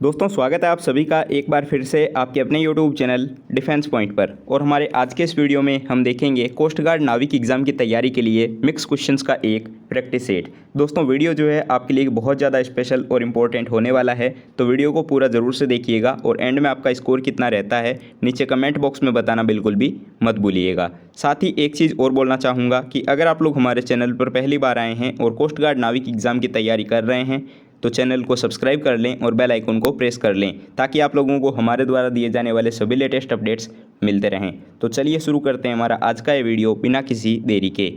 दोस्तों स्वागत है आप सभी का एक बार फिर से आपके अपने यूट्यूब चैनल डिफेंस पॉइंट पर। और हमारे आज के इस वीडियो में हम देखेंगे कोस्ट गार्ड नाविक एग्ज़ाम की तैयारी के लिए मिक्स क्वेश्चंस का एक प्रैक्टिस सेट। दोस्तों वीडियो जो है आपके लिए बहुत ज़्यादा स्पेशल और इम्पोर्टेंट होने वाला है, तो वीडियो को पूरा ज़रूर से देखिएगा और एंड में आपका स्कोर कितना रहता है नीचे कमेंट बॉक्स में बताना बिल्कुल भी मत भूलिएगा। साथ ही एक चीज़ और बोलना चाहूँगा कि अगर आप लोग हमारे चैनल पर पहली बार आए हैं और कोस्ट गार्ड नाविक एग्ज़ाम की तैयारी कर रहे हैं तो चैनल को सब्सक्राइब कर लें और बेल आइकन को प्रेस कर लें ताकि आप लोगों को हमारे द्वारा दिए जाने वाले सभी लेटेस्ट अपडेट्स मिलते रहें। तो चलिए शुरू करते हैं हमारा आज का ये वीडियो बिना किसी देरी के।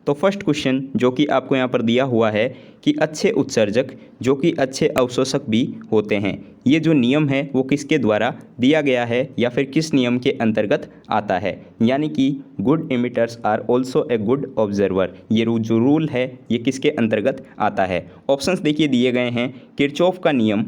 तो फर्स्ट क्वेश्चन जो कि आपको यहाँ पर दिया हुआ है कि अच्छे उत्सर्जक जो कि अच्छे अवशोषक भी होते हैं, ये जो नियम है वो किसके द्वारा दिया गया है या फिर किस नियम के अंतर्गत आता है। यानी कि good imitators are also a good observer, ये जो रूल है ये किसके अंतर्गत आता है। ऑप्शंस देखिए दिए गए हैं, किरचॉफ का नियम,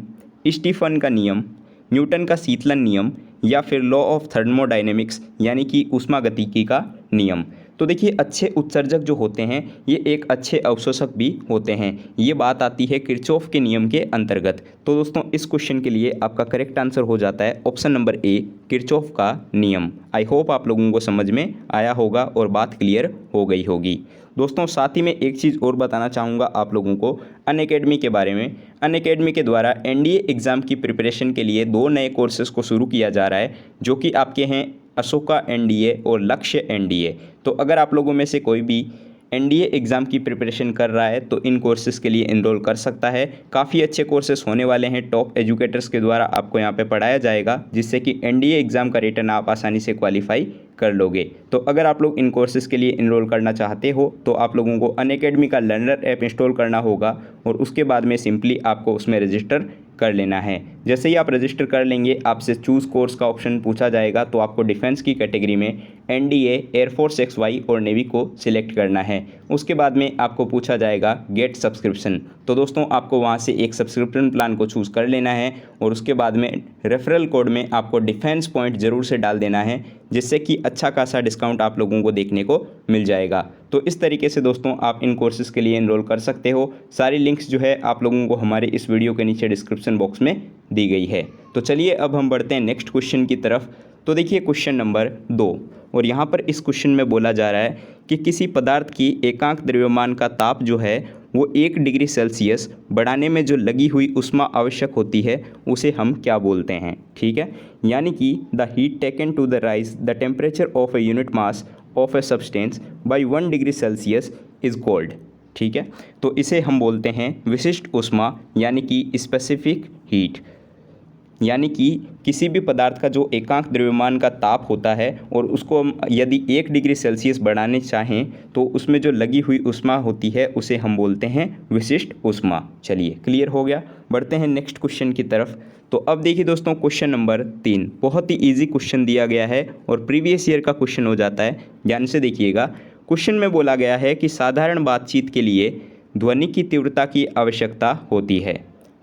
स्टीफन का नियम, न्यूटन का शीतलन नियम या फिर लॉ ऑफ थर्मोडायनेमिक्स यानी कि ऊष्मागतिकी का नियम। तो देखिए अच्छे उत्सर्जक जो होते हैं ये एक अच्छे अवशोषक भी होते हैं, ये बात आती है किरचॉफ के नियम के अंतर्गत। तो दोस्तों इस क्वेश्चन के लिए आपका करेक्ट आंसर हो जाता है ऑप्शन नंबर ए, किरचॉफ का नियम। आई होप आप लोगों को समझ में आया होगा और बात क्लियर हो गई होगी। दोस्तों साथ ही में एक चीज़ और बताना चाहूँगा आप लोगों को अनअकैडमी के बारे में। अनअकैडमी के द्वारा एनडीए एग्ज़ाम की प्रिपरेशन के लिए 2 नए कोर्सेज़ को शुरू किया जा रहा है जो कि आपके हैं अशोका एनडीए और लक्ष्य एनडीए। तो अगर आप लोगों में से कोई भी एनडीए एग्ज़ाम की प्रिपरेशन कर रहा है तो इन कोर्सेज़ के लिए इनरोल कर सकता है। काफ़ी अच्छे कोर्सेज़ होने वाले हैं, टॉप एजुकेटर्स के द्वारा आपको यहाँ पे पढ़ाया जाएगा जिससे कि एनडीए एग्ज़ाम का रिटर्न आप आसानी से क्वालिफाई कर लोगे। तो अगर आप लोग इन कोर्सेज़ के लिए इनरोल करना चाहते हो तो आप लोगों को अनअकैडमी का लर्नर ऐप इंस्टॉल करना होगा और उसके बाद में सिंपली आपको उसमें रजिस्टर कर लेना है। जैसे ही आप रजिस्टर कर लेंगे आपसे चूज़ कोर्स का ऑप्शन पूछा जाएगा, तो आपको डिफेंस की कैटेगरी में एनडीए, एयरफोर्स XY और नेवी को सिलेक्ट करना है। उसके बाद में आपको पूछा जाएगा गेट सब्सक्रिप्शन, तो दोस्तों आपको वहां से एक सब्सक्रिप्शन प्लान को चूज़ कर लेना है और उसके बाद में रेफरल कोड में आपको डिफेंस पॉइंट ज़रूर से डाल देना है जिससे कि अच्छा खासा डिस्काउंट आप लोगों को देखने को मिल जाएगा। तो इस तरीके से दोस्तों आप इन कोर्सेज़ के लिए इनरोल कर सकते हो। सारी लिंक्स जो है आप लोगों को हमारे इस वीडियो के नीचे डिस्क्रिप्शन बॉक्स में दी गई है। तो चलिए अब हम बढ़ते हैं नेक्स्ट क्वेश्चन की तरफ। तो देखिए क्वेश्चन नंबर 2 और यहाँ पर इस क्वेश्चन में बोला जा रहा है कि किसी पदार्थ की एकांक द्रव्यमान का ताप जो है वो 1 डिग्री सेल्सियस बढ़ाने में जो लगी हुई ऊष्मा आवश्यक होती है उसे हम क्या बोलते हैं। ठीक है, यानी कि the heat taken to the raise the temperature of a unit mass of a substance by 1 degree Celsius is called. ठीक है, तो इसे हम बोलते हैं विशिष्ट ऊष्मा यानी कि स्पेसिफिक हीट। यानी कि किसी भी पदार्थ का जो एकांक द्रव्यमान का ताप होता है और उसको हम यदि 1 डिग्री सेल्सियस बढ़ाने चाहें तो उसमें जो लगी हुई ऊष्मा होती है उसे हम बोलते हैं विशिष्ट ऊष्मा। चलिए क्लियर हो गया, बढ़ते हैं नेक्स्ट क्वेश्चन की तरफ। तो अब देखिए दोस्तों क्वेश्चन नंबर 3 बहुत ही ईजी क्वेश्चन दिया गया है और प्रीवियस ईयर का क्वेश्चन हो जाता है, ध्यान से देखिएगा। क्वेश्चन में बोला गया है कि साधारण बातचीत के लिए ध्वनि की तीव्रता की आवश्यकता होती है।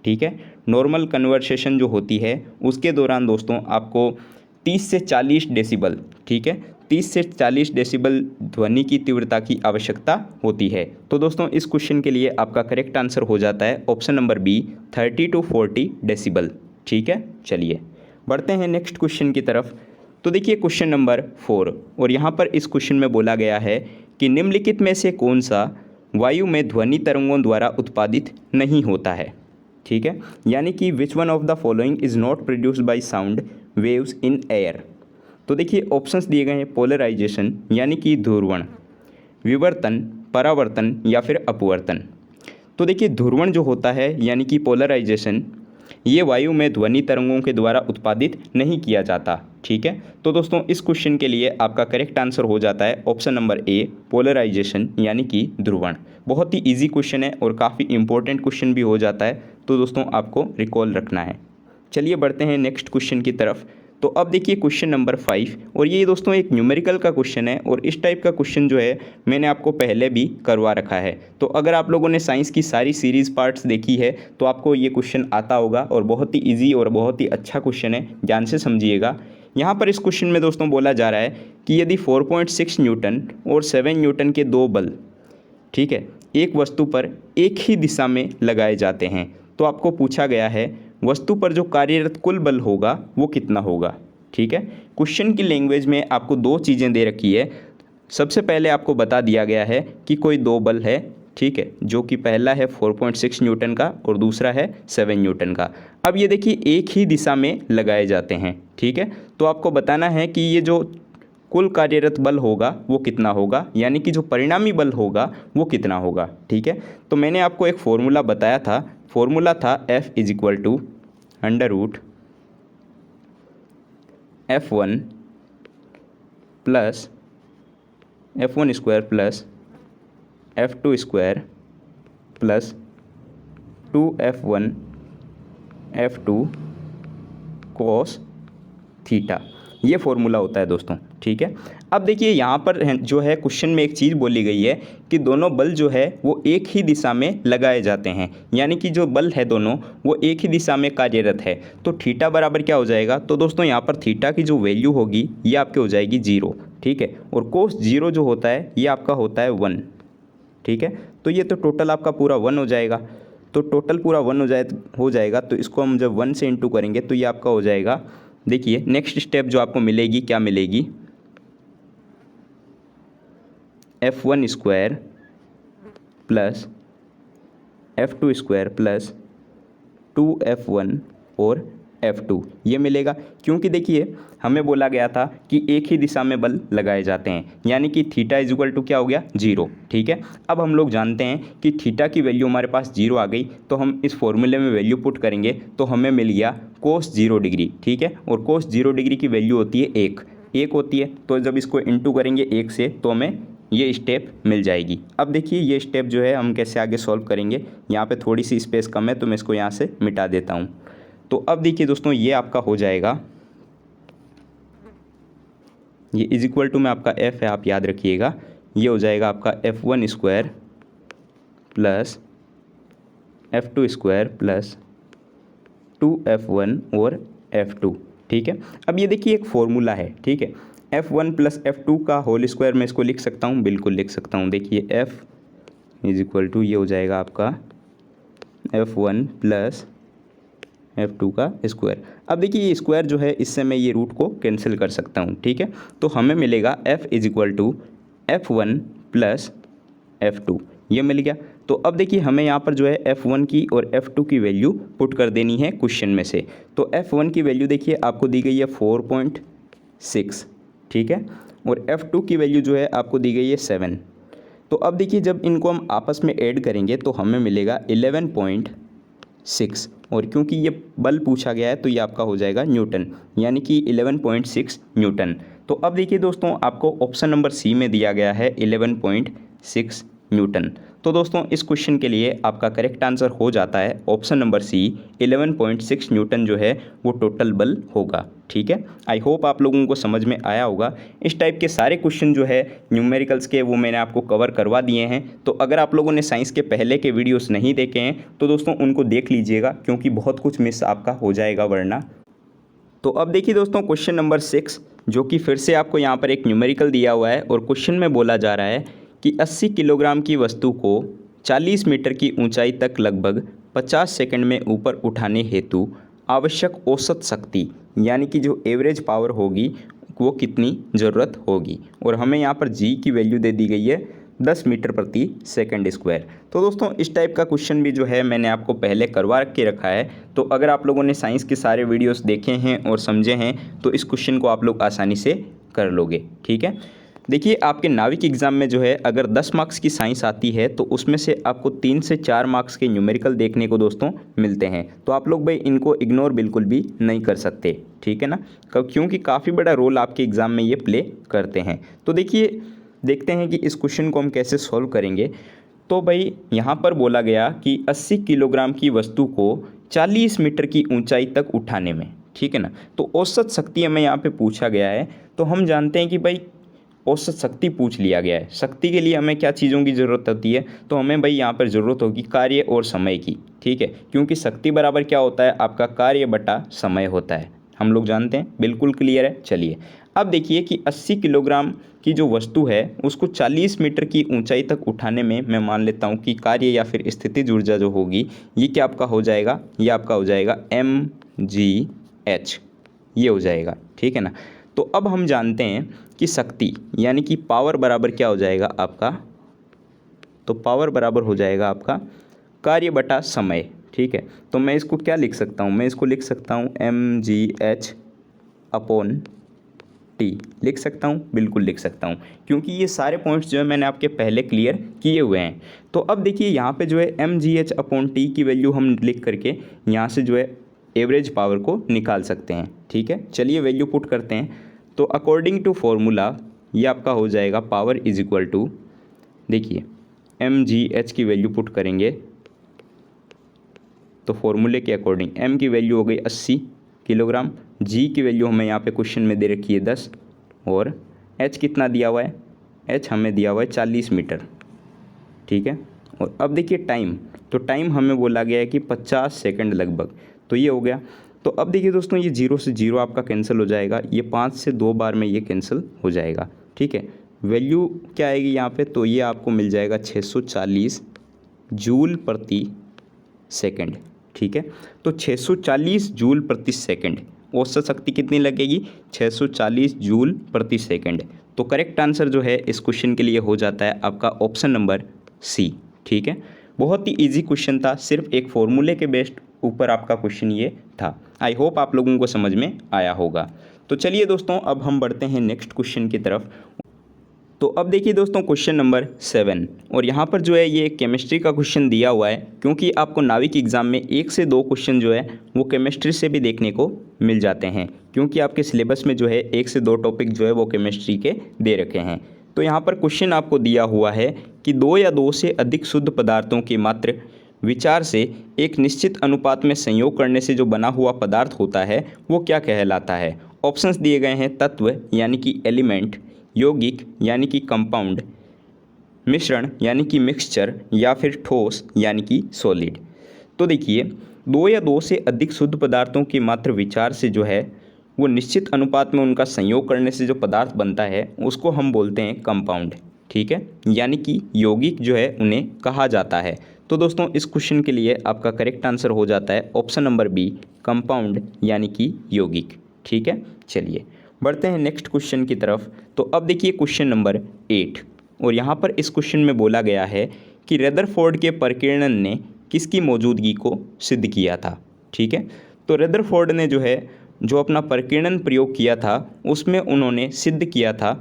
ठीक है, नॉर्मल कन्वर्सेशन जो होती है उसके दौरान दोस्तों आपको 30 से 40 डेसिबल, ठीक है, 30 से 40 डेसिबल ध्वनि की तीव्रता की आवश्यकता होती है। तो दोस्तों इस क्वेश्चन के लिए आपका करेक्ट आंसर हो जाता है option number B, 30 to 40 decibel. ठीक है, चलिए बढ़ते हैं नेक्स्ट क्वेश्चन की तरफ। तो देखिए क्वेश्चन नंबर 4 और यहाँ पर इस क्वेश्चन में बोला गया है कि निम्नलिखित में से कौन सा वायु में ध्वनि तरंगों द्वारा उत्पादित नहीं होता है। ठीक है, यानी कि which one of the following is not produced by sound waves in air. तो देखिए ऑप्शंस दिए गए हैं, पोलराइजेशन यानी कि ध्रुवण, विवर्तन, परावर्तन या फिर अपवर्तन। तो देखिए ध्रुवण जो होता है यानी कि पोलराइजेशन, ये वायु में ध्वनि तरंगों के द्वारा उत्पादित नहीं किया जाता। ठीक है, तो दोस्तों इस क्वेश्चन के लिए आपका करेक्ट आंसर हो जाता है ऑप्शन नंबर ए, पोलराइजेशन यानी कि ध्रुवण। बहुत ही इजी क्वेश्चन है और काफ़ी इंपॉर्टेंट क्वेश्चन भी हो जाता है, तो दोस्तों आपको रिकॉल रखना है। चलिए बढ़ते हैं नेक्स्ट क्वेश्चन की तरफ। तो अब देखिए क्वेश्चन नंबर 5 और ये दोस्तों एक न्यूमेरिकल का क्वेश्चन है और इस टाइप का क्वेश्चन जो है मैंने आपको पहले भी करवा रखा है। तो अगर आप लोगों ने साइंस की सारी सीरीज़ पार्ट्स देखी है तो आपको ये क्वेश्चन आता होगा और बहुत ही ईजी और बहुत ही अच्छा क्वेश्चन है, ध्यान से समझिएगा। यहाँ पर इस क्वेश्चन में दोस्तों बोला जा रहा है कि यदि 4.6 न्यूटन और 7 न्यूटन के 2 बल, ठीक है, एक वस्तु पर एक ही दिशा में लगाए जाते हैं तो आपको पूछा गया है वस्तु पर जो कार्यरत कुल बल होगा वो कितना होगा। ठीक है, क्वेश्चन की लैंग्वेज में आपको दो चीज़ें दे रखी है। सबसे पहले आपको बता दिया गया है कि कोई दो बल है, ठीक है, जो कि पहला है 4.6 न्यूटन का और दूसरा है 7 न्यूटन का। अब ये देखिए एक ही दिशा में लगाए जाते हैं। ठीक है, तो आपको बताना है कि ये जो कुल कार्यरत बल होगा वो कितना होगा, यानी कि जो परिणामी बल होगा वो कितना होगा। ठीक है, तो मैंने आपको एक फॉर्मूला बताया था, फॉर्मूला था F = √F1 plus F1² plus F2² plus 2F1 F2 cos theta, ये फॉर्मूला होता है दोस्तों। ठीक है, अब देखिए यहाँ पर जो है क्वेश्चन में एक चीज़ बोली गई है कि दोनों बल जो है वो एक ही दिशा में लगाए जाते हैं, यानी कि जो बल है दोनों वो एक ही दिशा में कार्यरत है। तो थीटा बराबर क्या हो जाएगा, तो दोस्तों यहाँ पर थीटा की जो वैल्यू होगी ये आपके हो जाएगी 0। ठीक है, और कोस 0 जो होता है ये आपका होता है 1। ठीक है, तो ये तो टोटल आपका पूरा 1 हो जाएगा। तो टोटल पूरा 1 हो जाएगा, तो इसको हम जब 1 से इंटू करेंगे तो ये आपका हो जाएगा। देखिए नेक्स्ट स्टेप जो आपको मिलेगी क्या मिलेगी, F1² plus F2² plus 2F1 और F2 ये मिलेगा, क्योंकि देखिए हमें बोला गया था कि एक ही दिशा में बल लगाए जाते हैं, यानी कि थीटा = क्या हो गया 0। ठीक है, अब हम लोग जानते हैं कि थीटा की वैल्यू हमारे पास 0 आ गई, तो हम इस फॉर्मूले में वैल्यू पुट करेंगे तो हमें मिल गया cos 0 डिग्री। ठीक है, और cos 0 डिग्री की वैल्यू होती है 1 होती है, तो जब इसको इंटू करेंगे 1 से तो हमें ये स्टेप मिल जाएगी। अब देखिए ये स्टेप जो है हम कैसे आगे सॉल्व करेंगे, यहाँ पे थोड़ी सी स्पेस कम है तो मैं इसको यहाँ से मिटा देता हूँ। तो अब देखिए दोस्तों ये आपका हो जाएगा, ये = में आपका F है, आप याद रखिएगा, ये हो जाएगा आपका F1² plus F2² plus 2F1 और F2। ठीक है, अब ये देखिए एक फॉर्मूला है। ठीक है, F1 प्लस F2 का होल स्क्वायर मैं इसको लिख सकता हूँ, बिल्कुल लिख सकता हूँ। देखिए F = ये हो जाएगा आपका F1 प्लस F2 का स्क्वायर। अब देखिए ये स्क्वायर जो है इससे मैं ये रूट को कैंसिल कर सकता हूँ। ठीक है, तो हमें मिलेगा F = F1 प्लस F2, ये मिल गया। तो अब देखिए हमें यहाँ पर जो है F1 की और F2 की वैल्यू पुट कर देनी है क्वेश्चन में से। तो F1 की वैल्यू देखिए आपको दी गई है 4.6। ठीक है, और F2 की वैल्यू जो है आपको दी गई है 7। तो अब देखिए जब इनको हम आपस में ऐड करेंगे तो हमें मिलेगा 11.6, और क्योंकि ये बल पूछा गया है तो ये आपका हो जाएगा न्यूटन, यानी कि 11.6 न्यूटन। तो अब देखिए दोस्तों आपको ऑप्शन नंबर सी में दिया गया है 11.6 न्यूटन। तो दोस्तों इस क्वेश्चन के लिए आपका करेक्ट आंसर हो जाता है ऑप्शन नंबर सी, 11.6 न्यूटन जो है वो टोटल बल होगा। ठीक है, आई होप आप लोगों को समझ में आया होगा। इस टाइप के सारे क्वेश्चन जो है न्यूमेरिकल्स के वो मैंने आपको कवर करवा दिए हैं। तो अगर आप लोगों ने साइंस के पहले के वीडियोस नहीं देखे हैं तो दोस्तों उनको देख लीजिएगा, क्योंकि बहुत कुछ मिस आपका हो जाएगा वरना। तो अब देखिए दोस्तों क्वेश्चन नंबर 6, जो कि फिर से आपको यहाँ पर एक न्यूमेरिकल दिया हुआ है और क्वेश्चन में बोला जा रहा है कि 80 किलोग्राम की वस्तु को 40 मीटर की ऊंचाई तक लगभग 50 सेकंड में ऊपर उठाने हेतु आवश्यक औसत शक्ति, यानी कि जो एवरेज पावर होगी वो कितनी ज़रूरत होगी, और हमें यहाँ पर जी की वैल्यू दे दी गई है 10 मीटर प्रति सेकंड स्क्वायर। तो दोस्तों इस टाइप का क्वेश्चन भी जो है मैंने आपको पहले करवा के रखा है। तो अगर आप लोगों ने साइंस के सारे वीडियोस देखे हैं और समझे हैं तो इस क्वेश्चन को आप लोग आसानी से कर लोगे। ठीक है, देखिए आपके नाविक एग्ज़ाम में जो है अगर 10 मार्क्स की साइंस आती है तो उसमें से आपको 3 से 4 मार्क्स के न्यूमेरिकल देखने को दोस्तों मिलते हैं। तो आप लोग भाई इनको इग्नोर बिल्कुल भी नहीं कर सकते। ठीक है ना, क्योंकि काफ़ी बड़ा रोल आपके एग्ज़ाम में ये प्ले करते हैं। तो देखिए देखते हैं कि इस क्वेश्चन को हम कैसे सॉल्व करेंगे। तो भाई यहाँ पर बोला गया कि 80 किलोग्राम की वस्तु को 40 मीटर की ऊंचाई तक उठाने में, ठीक है ना, तो औसत शक्ति हमें यहाँ पे पूछा गया है। तो हम जानते हैं कि भाई औसत शक्ति पूछ लिया गया है। शक्ति के लिए हमें क्या चीज़ों की ज़रूरत होती है, तो हमें भाई यहाँ पर ज़रूरत होगी कार्य और समय की। ठीक है, क्योंकि शक्ति बराबर क्या होता है, आपका कार्य बटा समय होता है, हम लोग जानते हैं, बिल्कुल क्लियर है। चलिए अब देखिए कि 80 किलोग्राम की जो वस्तु है उसको 40 मीटर की ऊंचाई तक उठाने में मैं मान लेता हूँ कि कार्य या फिर स्थितिज ऊर्जा जो होगी ये क्या आपका हो जाएगा, ये आपका हो जाएगा mgh, ये हो जाएगा, ठीक है ना। तो अब हम जानते हैं कि शक्ति यानी कि पावर बराबर क्या हो जाएगा आपका, तो पावर बराबर हो जाएगा आपका कार्य बटा समय, ठीक है। तो मैं इसको क्या लिख सकता हूँ, मैं इसको लिख सकता हूँ mgh अपॉन टी, लिख सकता हूँ, बिल्कुल लिख सकता हूँ, क्योंकि ये सारे पॉइंट्स जो है मैंने आपके पहले क्लियर किए हुए हैं। तो अब देखिए यहाँ पे जो है mgh अपॉन टी की वैल्यू हम लिख करके यहाँ से जो है एवरेज पावर को निकाल सकते हैं, ठीक है। चलिए वैल्यू पुट करते हैं। तो अकॉर्डिंग टू फॉर्मूला ये आपका हो जाएगा पावर इज इक्वल टू, देखिए mgh की वैल्यू पुट करेंगे तो फॉर्मूले के अकॉर्डिंग m की वैल्यू हो गई 80 किलोग्राम, g की वैल्यू हमें यहाँ पे क्वेश्चन में दे रखी है 10, और h कितना दिया हुआ है, h हमें दिया हुआ है 40 मीटर, ठीक है। और अब देखिए टाइम, तो टाइम हमें बोला गया है कि 50 सेकंड लगभग, तो ये हो गया। तो अब देखिए दोस्तों ये 0 से 0 आपका कैंसिल हो जाएगा, ये 5 से 2 बार में ये कैंसिल हो जाएगा, ठीक है। वैल्यू क्या आएगी यहाँ पे, तो ये आपको मिल जाएगा 640 जूल प्रति सेकंड, ठीक है। तो 640 जूल प्रति सेकंड, औसत शक्ति कितनी लगेगी, 640 जूल प्रति सेकंड। तो करेक्ट आंसर जो है इस क्वेश्चन के लिए हो जाता है आपका ऑप्शन नंबर सी, ठीक है। बहुत ही इजी क्वेश्चन था, सिर्फ एक फॉर्मूले के बेस्ड ऊपर आपका क्वेश्चन ये था। आई होप आप लोगों को समझ में आया होगा। तो चलिए दोस्तों अब हम बढ़ते हैं नेक्स्ट क्वेश्चन की तरफ। तो अब देखिए दोस्तों क्वेश्चन नंबर 7, और यहाँ पर जो है ये केमिस्ट्री का क्वेश्चन दिया हुआ है, क्योंकि आपको नाविक एग्जाम में 1 से 2 क्वेश्चन जो है वो केमिस्ट्री से भी देखने को मिल जाते हैं, क्योंकि आपके सिलेबस में जो है 1 से 2 टॉपिक जो है वो केमिस्ट्री के दे रखे हैं। तो यहाँ पर क्वेश्चन आपको दिया हुआ है कि 2 या 2 से अधिक शुद्ध पदार्थों की मात्र विचार से एक निश्चित अनुपात में संयोग करने से जो बना हुआ पदार्थ होता है वो क्या कहलाता है। ऑप्शंस दिए गए हैं तत्व यानी कि एलिमेंट, यौगिक यानी कि कंपाउंड, मिश्रण यानी कि मिक्सचर, या फिर ठोस यानी कि सॉलिड। तो देखिए 2 या 2 से अधिक शुद्ध पदार्थों के मात्र विचार से जो है वो निश्चित अनुपात में उनका संयोग करने से जो पदार्थ बनता है उसको हम बोलते हैं कंपाउंड, ठीक है, यानी कि यौगिक जो है उन्हें कहा जाता है। तो दोस्तों इस क्वेश्चन के लिए आपका करेक्ट आंसर हो जाता है ऑप्शन नंबर बी, कंपाउंड यानी कि यौगिक, ठीक है। चलिए बढ़ते हैं नेक्स्ट क्वेश्चन की तरफ। तो अब देखिए क्वेश्चन नंबर 8, और यहाँ पर इस क्वेश्चन में बोला गया है कि रदरफोर्ड के परिकिरणन ने किसकी मौजूदगी को सिद्ध किया था, ठीक है। तो रदरफोर्ड ने जो है जो अपना परिकिरणन प्रयोग किया था उसमें उन्होंने सिद्ध किया था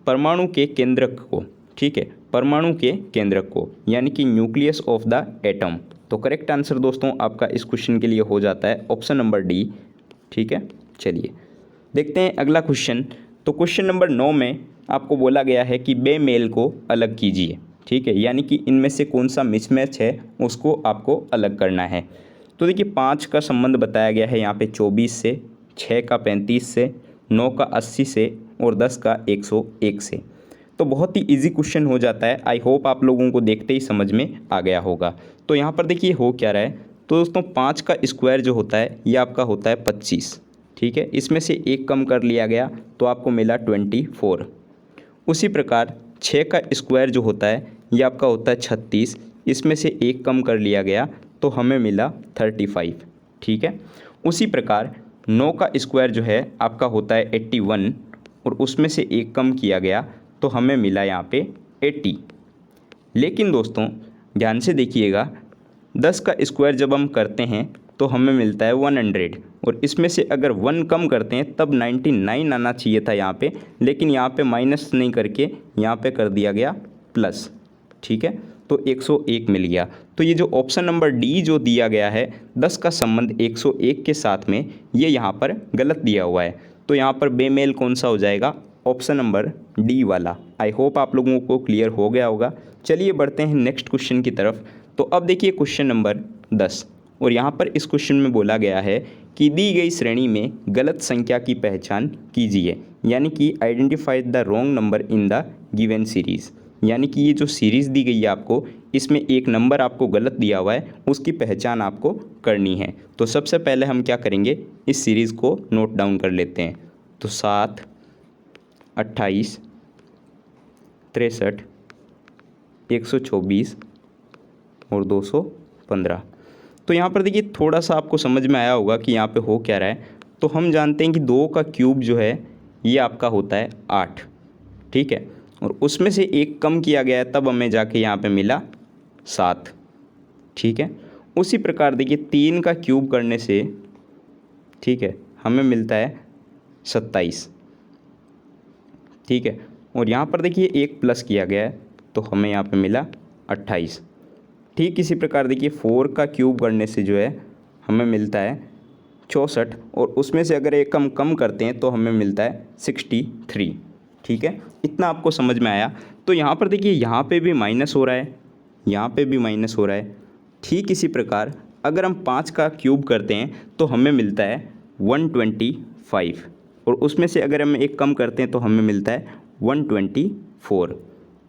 परमाणु के केंद्रक को, ठीक है, परमाणु के केंद्रक को, यानी कि न्यूक्लियस ऑफ द एटम। तो करेक्ट आंसर दोस्तों आपका इस क्वेश्चन के लिए हो जाता है ऑप्शन नंबर डी, ठीक है। चलिए देखते हैं अगला क्वेश्चन। तो क्वेश्चन नंबर 9 में आपको बोला गया है कि बेमेल को अलग कीजिए, ठीक है, यानी कि इनमें से कौन सा मिसमैच है उसको आपको अलग करना है। तो देखिए 5 का संबंध बताया गया है यहाँ पे 24 से, 6 का 35 से, 9 का 80 से, और 10 का 101 से। तो बहुत ही इजी क्वेश्चन हो जाता है। आई होप आप लोगों को देखते ही समझ में आ गया होगा। तो यहाँ पर देखिए हो क्या रहा है, तो दोस्तों 5 का स्क्वायर जो होता है ये आपका होता है 25, ठीक है, इसमें से 1 कम कर लिया गया तो आपको मिला 24। उसी प्रकार 6 का स्क्वायर जो होता है ये आपका होता है 36, इसमें से 1 कम कर लिया गया तो हमें मिला 35, ठीक है। उसी प्रकार 9 का स्क्वायर जो है आपका होता है 81, और उसमें से 1 कम किया गया तो हमें मिला यहाँ पे 80। लेकिन दोस्तों ध्यान से देखिएगा 10 का स्क्वायर जब हम करते हैं तो हमें मिलता है 100, और इसमें से अगर 1 कम करते हैं तब 99 आना चाहिए था यहाँ पे, लेकिन यहाँ पे माइनस नहीं करके यहाँ पे कर दिया गया प्लस, ठीक है, तो 101 मिल गया। तो ये जो ऑप्शन नंबर डी जो दिया गया है 10 का संबंध 101 के साथ में, ये यहाँ पर गलत दिया हुआ है। तो यहाँ पर बेमेल कौन सा हो जाएगा, ऑप्शन नंबर डी वाला। आई होप आप लोगों को क्लियर हो गया होगा। चलिए बढ़ते हैं नेक्स्ट क्वेश्चन की तरफ। तो अब देखिए क्वेश्चन नंबर 10, और यहाँ पर इस क्वेश्चन में बोला गया है कि दी गई श्रेणी में गलत संख्या की पहचान कीजिए, यानी कि identify the wrong number in the given series. यानी कि ये जो सीरीज़ दी गई है आपको, इसमें एक नंबर आपको गलत दिया हुआ है, उसकी पहचान आपको करनी है। तो सबसे पहले हम क्या करेंगे, इस सीरीज़ को नोट डाउन कर लेते हैं। तो 7, 28, 63, 124 और 215। तो यहाँ पर देखिए थोड़ा सा आपको समझ में आया होगा कि यहाँ पे हो क्या रहा है। तो हम जानते हैं कि 2 का क्यूब जो है ये आपका होता है 8, ठीक है, और उसमें से 1 कम किया गया है, तब हमें जाके यहाँ पे मिला 7, ठीक है। उसी प्रकार देखिए 3 का क्यूब करने से, ठीक है, हमें मिलता है 27, ठीक है, और यहाँ पर देखिए 1 प्लस किया गया है तो हमें यहाँ पे मिला 28। ठीक इसी प्रकार देखिए 4 का क्यूब करने से जो है हमें मिलता है 64, और उसमें से अगर 1 हम कम करते हैं तो हमें मिलता है 63, ठीक है। इतना आपको समझ में आया। तो यहाँ पर देखिए यहाँ पे भी माइनस हो रहा है, यहाँ पे भी माइनस हो रहा है। ठीक इसी प्रकार अगर हम 5 का क्यूब करते हैं तो हमें मिलता है 125, और उसमें से अगर हम 1 कम करते हैं तो हमें मिलता है 124,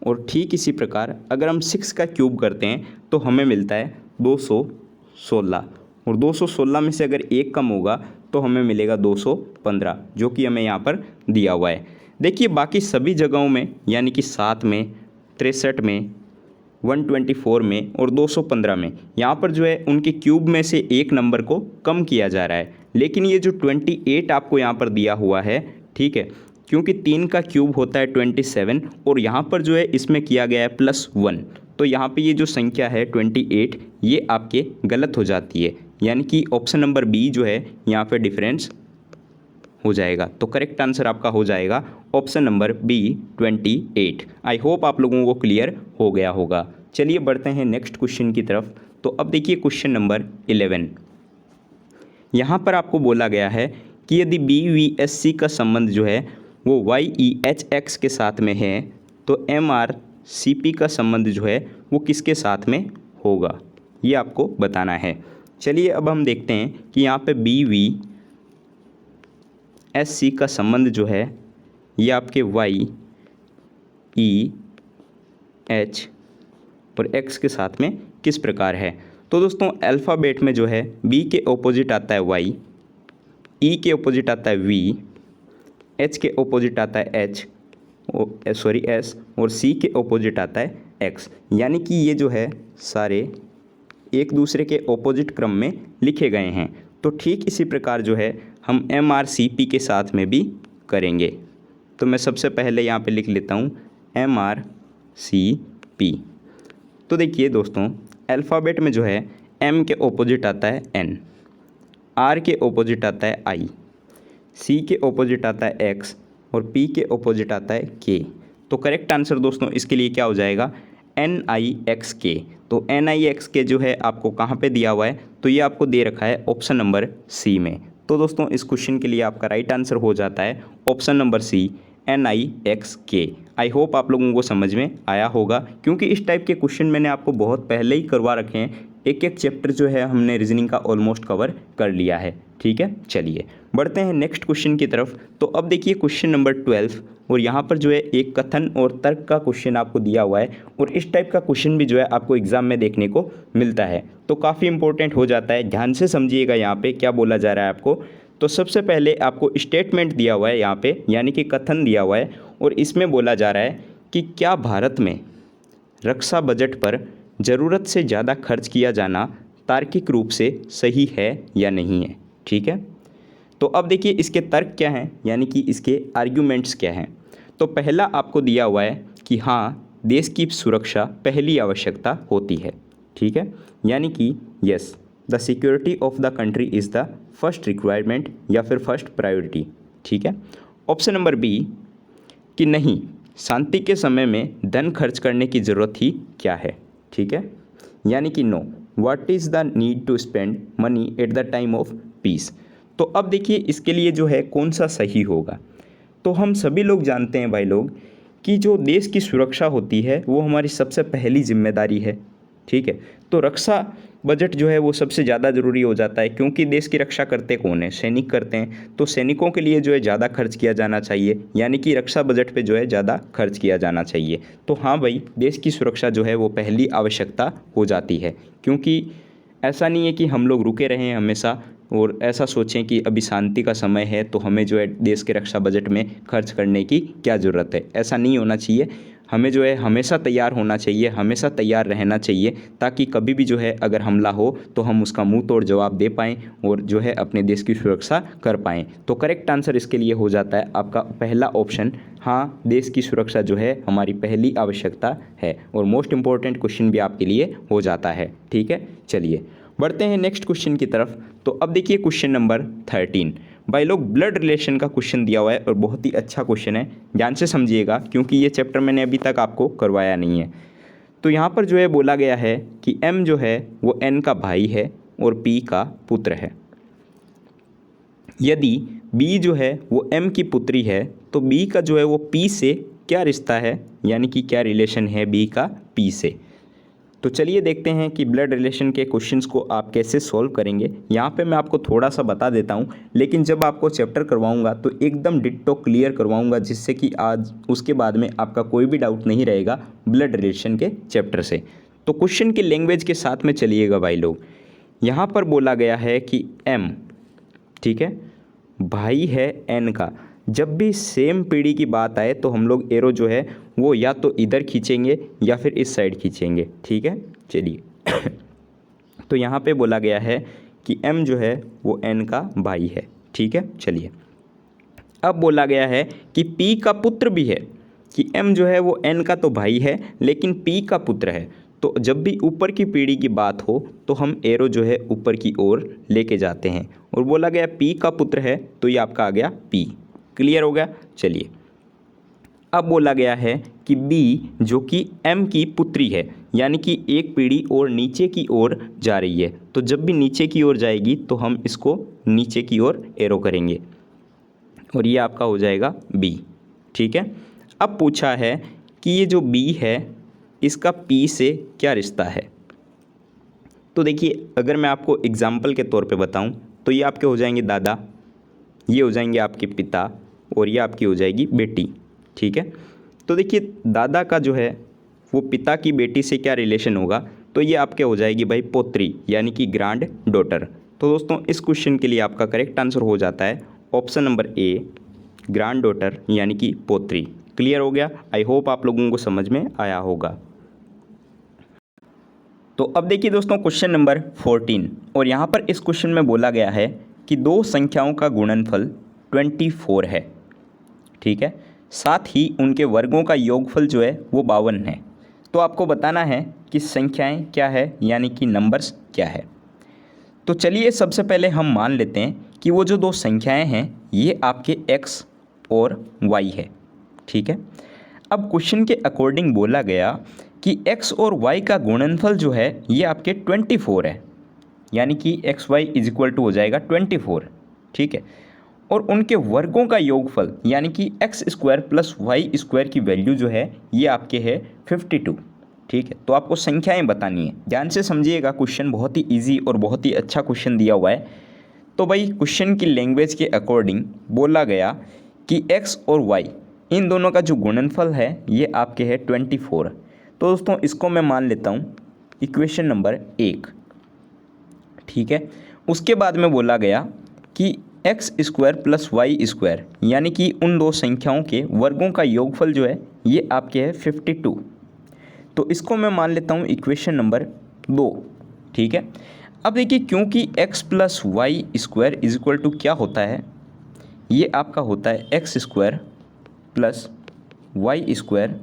और ठीक इसी प्रकार अगर हम 6 का क्यूब करते हैं तो हमें मिलता है 216, और 216 में से अगर 1 कम होगा तो हमें मिलेगा 215, जो कि हमें यहाँ पर दिया हुआ है। देखिए बाकी सभी जगहों में यानी कि 7 में, 63 में, 124 में और 215 में यहाँ पर जो है उनके क्यूब में से 1 नंबर को कम किया जा रहा है, लेकिन ये जो 28 आपको यहाँ पर दिया हुआ है, ठीक है, क्योंकि 3 का क्यूब होता है 27 और यहाँ पर जो है इसमें किया गया है +1, तो यहाँ पे ये जो संख्या है 28 ये आपके गलत हो जाती है, यानी कि ऑप्शन नंबर बी जो है यहाँ पे डिफरेंस हो जाएगा। तो करेक्ट आंसर आपका हो जाएगा option number B 28। I hope आप लोगों को क्लियर हो गया होगा। चलिए बढ़ते हैं नेक्स्ट क्वेश्चन की तरफ। तो अब देखिए क्वेश्चन नंबर 11। यहाँ पर आपको बोला गया है कि यदि BVSC का संबंध जो है वो YEHX के साथ में है तो MRCP का संबंध जो है वो किसके साथ में होगा, ये आपको बताना है। चलिए अब हम देखते हैं कि यहाँ पे BVSC का संबंध जो है ये आपके YEH और X के साथ में किस प्रकार है। तो दोस्तों अल्फ़ाबेट में जो है B के ऑपोजिट आता है Y, E के ऑपोजिट आता है V, H के ऑपोजिट आता है S और C के ऑपोजिट आता है X, यानी कि ये जो है सारे एक दूसरे के ऑपोजिट क्रम में लिखे गए हैं। तो ठीक इसी प्रकार जो है हम MRCP के साथ में भी करेंगे। तो मैं सबसे पहले यहाँ पे लिख लेता हूँ MRCP। तो देखिए दोस्तों अल्फ़ाबेट में जो है M के ऑपोजिट आता है N, R के ऑपोजिट आता है I, C के ऑपोजिट आता है X और P के ऑपोजिट आता है K। तो करेक्ट आंसर दोस्तों इसके लिए क्या हो जाएगा NIXK। तो NIXK जो है आपको कहाँ पे दिया हुआ है, तो ये आपको दे रखा है ऑप्शन नंबर C में। तो दोस्तों इस क्वेश्चन के लिए आपका राइट आंसर हो जाता है ऑप्शन नंबर C NIXK। आई होप आप लोगों को समझ में आया होगा, क्योंकि इस टाइप के क्वेश्चन मैंने आपको बहुत पहले ही करवा रखे हैं। एक एक चैप्टर जो है हमने रीजनिंग का ऑलमोस्ट कवर कर लिया है, ठीक है। चलिए बढ़ते हैं नेक्स्ट क्वेश्चन की तरफ। तो अब देखिए क्वेश्चन नंबर 12, और यहाँ पर जो है एक कथन और तर्क का क्वेश्चन आपको दिया हुआ है, और इस टाइप का क्वेश्चन भी जो है आपको एग्जाम में देखने को मिलता है, तो काफ़ी इंपॉर्टेंट हो जाता है। ध्यान से समझिएगा यहाँ पे क्या बोला जा रहा है आपको। तो सबसे पहले आपको स्टेटमेंट दिया हुआ है यहाँ पे, यानी कि कथन दिया हुआ है, और इसमें बोला जा रहा है कि क्या भारत में रक्षा बजट पर ज़रूरत से ज़्यादा खर्च किया जाना तार्किक रूप से सही है या नहीं है, ठीक है। तो अब देखिए इसके तर्क क्या हैं, यानी कि इसके आर्ग्यूमेंट्स क्या हैं। तो पहला आपको दिया हुआ है कि हाँ देश की सुरक्षा पहली आवश्यकता होती है, ठीक है, यानी कि yes the security of the country is the first requirement या फिर फर्स्ट प्रायोरिटी, ठीक है। ऑप्शन नंबर बी कि नहीं, शांति के समय में धन खर्च करने की ज़रूरत ही क्या है, ठीक है, यानी कि know what is the need to spend money at the time of peace. तो अब देखिए इसके लिए जो है कौन सा सही होगा। तो हम सभी लोग जानते हैं भाई लोग कि जो देश की सुरक्षा होती है वो हमारी सबसे पहली जिम्मेदारी है, ठीक है। तो रक्षा बजट जो है वो सबसे ज़्यादा ज़रूरी हो जाता है, क्योंकि देश की रक्षा करते कौन है, सैनिक करते हैं। तो सैनिकों के लिए जो है ज़्यादा खर्च किया जाना चाहिए, यानी कि रक्षा बजट पे जो है ज़्यादा खर्च किया जाना चाहिए। तो हाँ भाई देश की सुरक्षा जो है वो पहली आवश्यकता हो जाती है, क्योंकि ऐसा नहीं है कि हम लोग रुके रहें हमेशा, और ऐसा सोचें कि अभी शांति का समय है तो हमें जो है देश के रक्षा बजट में खर्च करने की क्या ज़रूरत है। ऐसा नहीं होना चाहिए। हमें जो है हमेशा तैयार होना चाहिए, हमेशा तैयार रहना चाहिए, ताकि कभी भी जो है अगर हमला हो तो हम उसका मुंह तोड़ जवाब दे पाएँ और जो है अपने देश की सुरक्षा कर पाएँ। तो करेक्ट आंसर इसके लिए हो जाता है आपका पहला ऑप्शन। हाँ, देश की सुरक्षा जो है हमारी पहली आवश्यकता है और मोस्ट इम्पॉर्टेंट क्वेश्चन भी आपके लिए हो जाता है। ठीक है, चलिए बढ़ते हैं नेक्स्ट क्वेश्चन की तरफ। तो अब देखिए क्वेश्चन नंबर 13। भाई लोग ब्लड रिलेशन का क्वेश्चन दिया हुआ है और बहुत ही अच्छा क्वेश्चन है, ध्यान से समझिएगा क्योंकि ये चैप्टर मैंने अभी तक आपको करवाया नहीं है। तो यहाँ पर जो है बोला गया है कि M जो है वो N का भाई है और P का पुत्र है। यदि B जो है वो M की पुत्री है तो B का जो है वो P से क्या रिश्ता है, यानी कि क्या रिलेशन है B का P से। तो चलिए देखते हैं कि ब्लड रिलेशन के क्वेश्चंस को आप कैसे सॉल्व करेंगे। यहाँ पे मैं आपको थोड़ा सा बता देता हूँ, लेकिन जब आपको चैप्टर करवाऊँगा तो एकदम डिट्टो क्लियर करवाऊँगा, जिससे कि आज उसके बाद में आपका कोई भी डाउट नहीं रहेगा ब्लड रिलेशन के चैप्टर से। तो क्वेश्चन की लैंग्वेज के साथ में चलिएगा भाई लोग। यहाँ पर बोला गया है कि M, ठीक है, भाई है N का। जब भी सेम पीढ़ी की बात आए तो हम लोग एरो जो है वो या तो इधर खींचेंगे या फिर इस साइड खींचेंगे। ठीक है, चलिए तो यहाँ पे बोला गया है कि M जो है वो N का भाई है। ठीक है, चलिए अब बोला गया है कि P का पुत्र भी है, कि M जो है वो N का तो भाई है लेकिन P का पुत्र है। तो जब भी ऊपर की पीढ़ी की बात हो तो हम एरो जो है ऊपर की ओर लेके जाते हैं और बोला गया P का पुत्र है तो ये आपका आ गया P। क्लियर हो गया, चलिए अब बोला गया है कि B जो कि M की पुत्री है, यानी कि एक पीढ़ी और नीचे की ओर जा रही है। तो जब भी नीचे की ओर जाएगी तो हम इसको नीचे की ओर एरो करेंगे और ये आपका हो जाएगा B। ठीक है, अब पूछा है कि ये जो B है इसका P से क्या रिश्ता है। तो देखिए अगर मैं आपको एग्जाम्पल के तौर पे बताऊं तो ये आपके हो जाएंगे दादा, ये हो जाएंगे आपके पिता और ये आपकी हो जाएगी बेटी। ठीक है, तो देखिए दादा का जो है वो पिता की बेटी से क्या रिलेशन होगा, तो ये आपके हो जाएगी भाई पोत्री, यानी कि ग्रैंड डॉटर। तो दोस्तों इस क्वेश्चन के लिए आपका करेक्ट आंसर हो जाता है option number A, grand daughter यानी कि पोत्री। क्लियर हो गया, आई होप आप लोगों को समझ में आया होगा। तो अब देखिए दोस्तों क्वेश्चन नंबर 14, और यहाँ पर इस क्वेश्चन में बोला गया है कि दो संख्याओं का गुणनफल 24 है। ठीक है, साथ ही उनके वर्गों का योगफल जो है वो 52 है। तो आपको बताना है कि संख्याएं क्या है, यानी कि नंबर्स क्या है। तो चलिए सबसे पहले हम मान लेते हैं कि वो जो दो संख्याएं हैं ये आपके x और y है। ठीक है, अब क्वेश्चन के अकॉर्डिंग बोला गया कि x और y का गुणनफल जो है ये आपके 24 है, यानी कि xy इज इक्वल टू हो जाएगा 24। ठीक है, और उनके वर्गों का योगफल यानी कि x square plus y square की वैल्यू जो है ये आपके है 52। ठीक है, तो आपको संख्याएं बतानी है, ध्यान से समझिएगा। क्वेश्चन बहुत ही इजी और बहुत ही अच्छा क्वेश्चन दिया हुआ है। तो भाई क्वेश्चन की लैंग्वेज के अकॉर्डिंग बोला गया कि एक्स और वाई इन दोनों का जो गुणनफल है ये आपके है 24। तो दोस्तों इसको मैं मान लेता हूँ इक्वेशन नंबर 1। ठीक है, उसके बाद में बोला गया कि x square plus y square यानी कि उन दो संख्याओं के वर्गों का योगफल जो है ये आपके है 52। तो इसको मैं मान लेता हूँ इक्वेशन नंबर 2। ठीक है, अब देखिए क्योंकि x plus y square is equal to क्या होता है, ये आपका होता है x square plus y square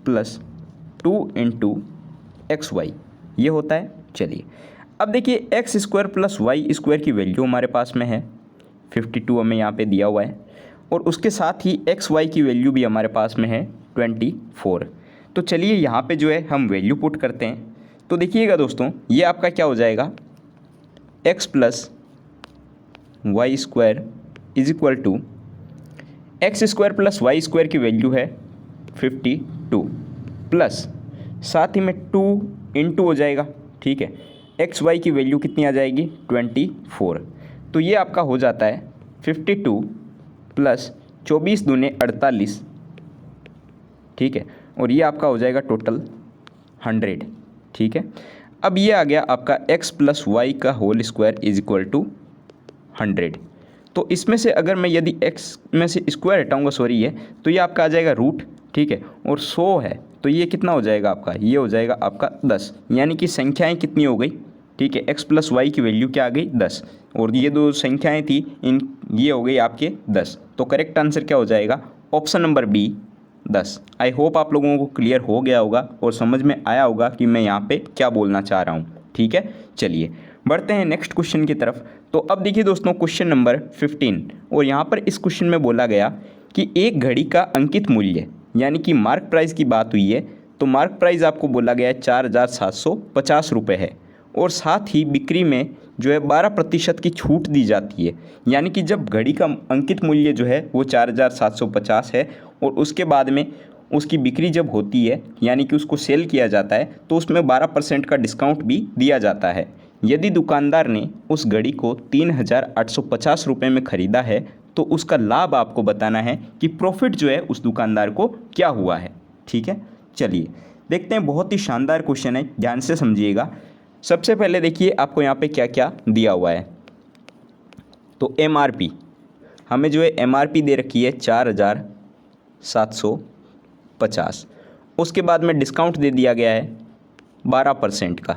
plus 2 into x y, ये होता है। चलिए अब देखिए x square plus y square की वैल्यू हमारे पास में है 52, हमें यहाँ पे दिया हुआ है, और उसके साथ ही एक्स वाई की वैल्यू भी हमारे पास में है 24। तो चलिए यहाँ पे जो है हम वैल्यू पुट करते हैं। तो देखिएगा दोस्तों ये आपका क्या हो जाएगा, x plus y square is equal to x square plus y square की वैल्यू है 52 प्लस साथ ही में 2 इंटू हो जाएगा। ठीक है, एक्स वाई की वैल्यू कितनी आ जाएगी 24। तो ये आपका हो जाता है 52 प्लस 24 दूने 48। ठीक है, और ये आपका हो जाएगा टोटल 100। ठीक है, अब ये आ गया आपका x प्लस वाई का whole square is equal to 100। तो इसमें से अगर मैं यदि x में से स्क्वायर हटाऊंगा, सॉरी ये, तो ये आपका आ जाएगा रूट, ठीक है। और 100 है तो ये कितना हो जाएगा आपका, ये हो जाएगा आपका 10। यानी कि संख्याएं कितनी हो गई, ठीक है, x प्लस वाई की वैल्यू क्या आ गई 10, और ये दो संख्याएं थी इन, ये हो गई आपके 10। तो करेक्ट आंसर क्या हो जाएगा, option number B 10। I hope आप लोगों को क्लियर हो गया होगा और समझ में आया होगा कि मैं यहाँ पे क्या बोलना चाह रहा हूँ, ठीक है। चलिए बढ़ते हैं नेक्स्ट क्वेश्चन की तरफ। तो अब देखिए दोस्तों क्वेश्चन नंबर 15, और यहाँ पर इस क्वेश्चन में बोला गया कि एक घड़ी का अंकित मूल्य यानी कि मार्क प्राइस की बात हुई है। तो मार्क प्राइस आपको बोला गया है 4750 रुपये है, और साथ ही बिक्री में जो है 12% की छूट दी जाती है। यानी कि जब घड़ी का अंकित मूल्य जो है वो 4750 है, और उसके बाद में उसकी बिक्री जब होती है यानी कि उसको सेल किया जाता है, तो उसमें 12% का डिस्काउंट भी दिया जाता है। यदि दुकानदार ने उस घड़ी को 3850 रुपये में ख़रीदा है, तो उसका लाभ आपको बताना है कि प्रॉफिट जो है उस दुकानदार को क्या हुआ है, ठीक है। चलिए देखते हैं, बहुत ही शानदार क्वेश्चन है, ध्यान से समझिएगा। सबसे पहले देखिए आपको यहाँ पे क्या क्या दिया हुआ है। तो MRP हमें जो है MRP दे रखी है 4750, उसके बाद में डिस्काउंट दे दिया गया है 12% का,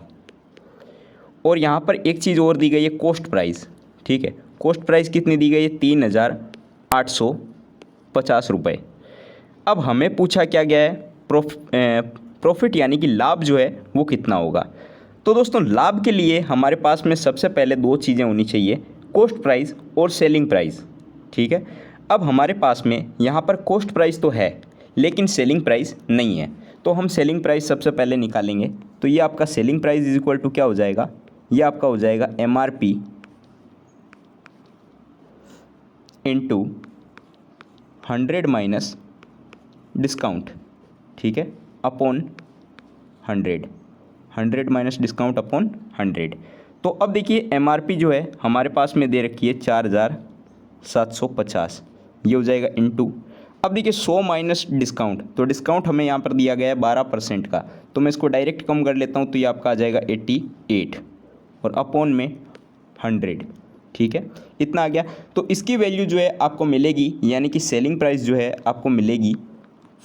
और यहाँ पर एक चीज़ और दी गई है कॉस्ट प्राइस, ठीक है। कॉस्ट प्राइस कितनी दी गई है 3850 रुपये। अब हमें पूछा क्या गया है, प्रॉफिट यानी कि लाभ जो है वो कितना होगा। तो दोस्तों लाभ के लिए हमारे पास में सबसे पहले दो चीज़ें होनी चाहिए, कॉस्ट प्राइस और सेलिंग प्राइस, ठीक है। अब हमारे पास में यहाँ पर कॉस्ट प्राइस तो है लेकिन सेलिंग प्राइस नहीं है, तो हम सेलिंग प्राइस सबसे पहले निकालेंगे। तो ये आपका selling price is equal to क्या हो जाएगा, ये आपका हो जाएगा MRP इंटू 100 माइनस डिस्काउंट, ठीक है, अपॉन 100 माइनस डिस्काउंट अपॉन 100। तो अब देखिए MRP जो है हमारे पास में दे रखी है 4750, ये हो जाएगा इंटू, अब देखिए 100 माइनस डिस्काउंट, तो डिस्काउंट हमें यहाँ पर दिया गया है 12% का, तो मैं इसको डायरेक्ट कम कर लेता हूँ, तो ये आपका आ जाएगा 88 और अपॉन में 100, ठीक है, इतना आ गया। तो इसकी वैल्यू जो है आपको मिलेगी, यानी कि सेलिंग प्राइस जो है आपको मिलेगी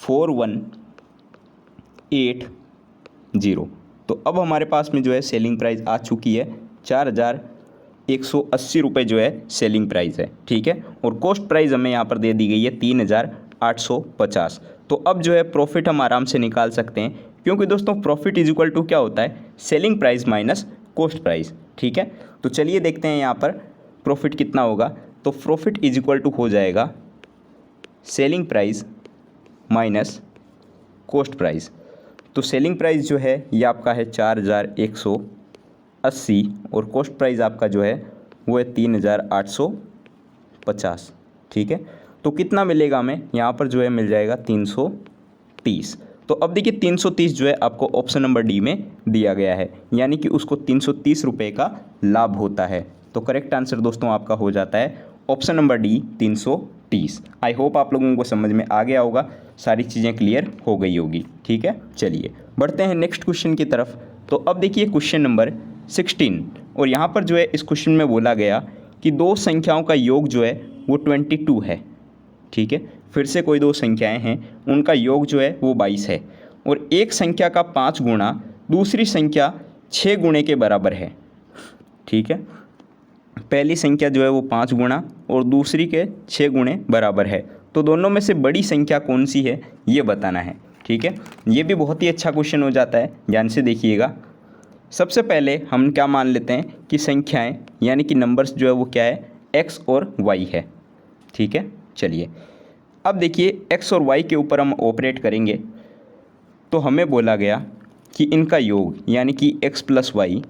4180। तो अब हमारे पास में जो है सेलिंग प्राइस आ चुकी है 4180 रुपये जो है सेलिंग प्राइस है, ठीक है। और कॉस्ट प्राइस हमें यहाँ पर दे दी गई है 3850। तो अब जो है प्रॉफिट हम आराम से निकाल सकते हैं, क्योंकि दोस्तों प्रॉफिट इज इक्वल टू क्या होता है, selling price minus cost price, ठीक है। तो चलिए देखते हैं यहाँ पर प्रॉफिट कितना होगा। तो प्रॉफिट इज इक्वल टू हो जाएगा selling price minus cost price. तो सेलिंग प्राइस जो है ये आपका है 4180, और कॉस्ट प्राइस आपका जो है वो है 3850, ठीक है। तो कितना मिलेगा हमें, यहाँ पर जो है मिल जाएगा 330। तो अब देखिए 330 जो है आपको ऑप्शन नंबर डी में दिया गया है, यानी कि उसको 330 रुपये का लाभ होता है। तो करेक्ट आंसर दोस्तों आपका हो जाता है ऑप्शन नंबर डी 330। आई होप आप लोगों को समझ में आ गया होगा, सारी चीज़ें क्लियर हो गई होगी, ठीक है। चलिए बढ़ते हैं नेक्स्ट क्वेश्चन की तरफ। तो अब देखिए क्वेश्चन नंबर 16, और यहाँ पर जो है इस क्वेश्चन में बोला गया कि दो संख्याओं का योग जो है वो 22 है, ठीक है। फिर से कोई दो संख्याएं हैं, उनका योग जो है वो 22 है, और एक संख्या का 5 गुणा दूसरी संख्या 6 गुणे के बराबर है, ठीक है। पहली संख्या जो है वो 5 गुणा और दूसरी के 6 गुणे बराबर है, तो दोनों में से बड़ी संख्या कौन सी है ये बताना है, ठीक है। ये भी बहुत ही अच्छा क्वेश्चन हो जाता है, ध्यान से देखिएगा। सबसे पहले हम क्या मान लेते हैं कि संख्याएं यानी कि नंबर्स जो है वो क्या है, x और y है, ठीक है। चलिए अब देखिए x और y के ऊपर हम ऑपरेट करेंगे। तो हमें बोला गया कि इनका योग यानी कि x plus y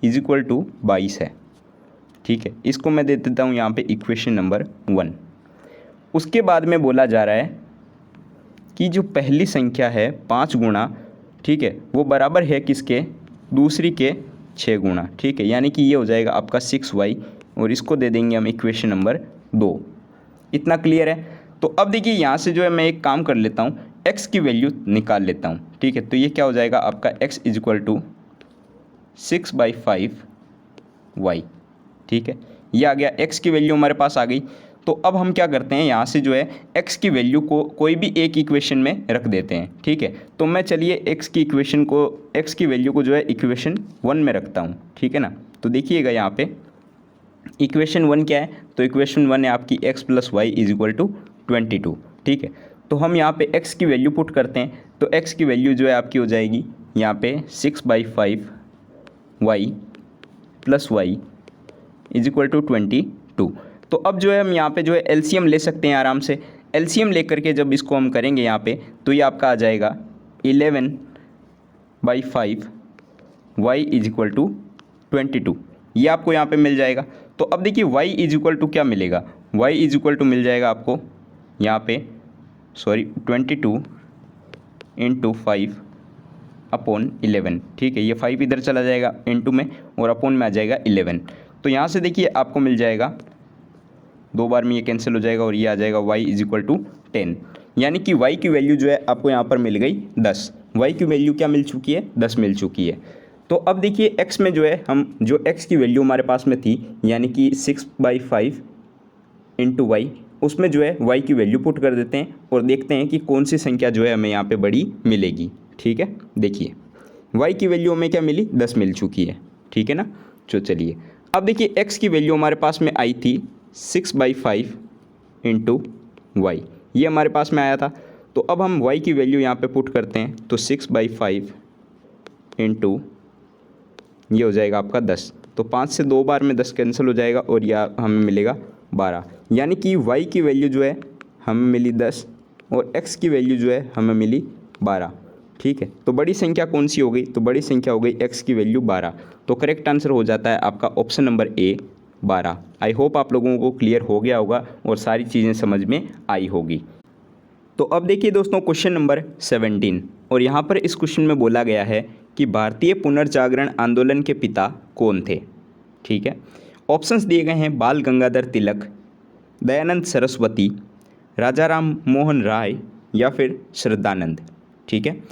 is equal to 22 है, ठीक है। इसको मैं दे देता हूँ यहाँ पे इक्वेशन नंबर 1। उसके बाद में बोला जा रहा है कि जो पहली संख्या है 5 गुणा, ठीक है, वो बराबर है किसके, दूसरी के 6 गुणा, ठीक है। यानी कि ये हो जाएगा आपका 6y, और इसको दे देंगे हम इक्वेशन नंबर 2। इतना क्लियर है। तो अब देखिए यहाँ से जो है मैं एक काम कर लेता हूँ, x की वैल्यू निकाल लेता हूँ, ठीक है। तो ये क्या हो जाएगा आपका x is equal to 6/5y, ठीक है। ये आ गया, x की वैल्यू हमारे पास आ गई। तो अब हम क्या करते हैं, यहाँ से जो है x की वैल्यू को कोई भी एक इक्वेशन में रख देते हैं, ठीक है। तो मैं चलिए x की वैल्यू को जो है इक्वेशन 1 में रखता हूँ, ठीक है ना। तो देखिएगा यहाँ पे इक्वेशन 1 क्या है, तो इक्वेशन 1 है आपकी x + y = 22, ठीक है। तो हम यहाँ पे x की वैल्यू पुट करते हैं, तो x की वैल्यू जो है आपकी हो जाएगी यहाँ पे 6/5 y + y = 22। तो अब जो है हम यहाँ पे जो है एलसीएम ले सकते हैं आराम से। एलसीएम लेकर के जब इसको हम करेंगे यहाँ पे, तो ये आपका आ जाएगा 11/5 y = 22, ये आपको यहाँ पे मिल जाएगा। तो अब देखिए y = क्या मिलेगा, y = मिल जाएगा आपको यहाँ पे 22 × 5/11, ठीक है। ये 5 इधर चला जाएगा इंटू में और अपॉन में आ जाएगा 11। तो यहाँ से देखिए आपको मिल जाएगा, 2 बार में ये कैंसिल हो जाएगा और ये आ जाएगा y = 10, यानी कि y की वैल्यू जो है आपको यहाँ पर मिल गई 10। y की वैल्यू क्या मिल चुकी है, 10 मिल चुकी है। तो अब देखिए x में जो है हम जो x की वैल्यू हमारे पास में थी, यानी कि 6/5 × y, उसमें जो है y की वैल्यू पुट कर देते हैं और देखते हैं कि कौन सी संख्या जो है हमें यहाँ पे बड़ी मिलेगी, ठीक है। देखिए y की वैल्यू हमें क्या मिली, 10 मिल चुकी है, ठीक है ना। तो चलिए अब देखिए x की वैल्यू हमारे पास में आई थी 6/5 × y, ये हमारे पास में आया था। तो अब हम y की वैल्यू यहाँ पे पुट करते हैं, तो 6/5 × ये हो जाएगा आपका 10। तो 5 से 2 बार में 10 कैंसिल हो जाएगा और यह हमें मिलेगा 12, यानी कि y की वैल्यू जो है हमें मिली 10 और x की वैल्यू जो है हमें मिली 12, ठीक है। तो बड़ी संख्या कौन सी हो गई, तो बड़ी संख्या हो गई x की वैल्यू 12। तो करेक्ट आंसर हो जाता है आपका option number A 12। I hope आप लोगों को क्लियर हो गया होगा और सारी चीज़ें समझ में आई होगी। तो अब देखिए दोस्तों क्वेश्चन नंबर 17, और यहाँ पर इस क्वेश्चन में बोला गया है कि भारतीय पुनर्जागरण आंदोलन के पिता कौन थे, ठीक है। ऑप्शंस दिए गए हैं बाल गंगाधर तिलक, दयानंद सरस्वती, राजा राम मोहन राय या फिर श्रद्धानंद, ठीक है।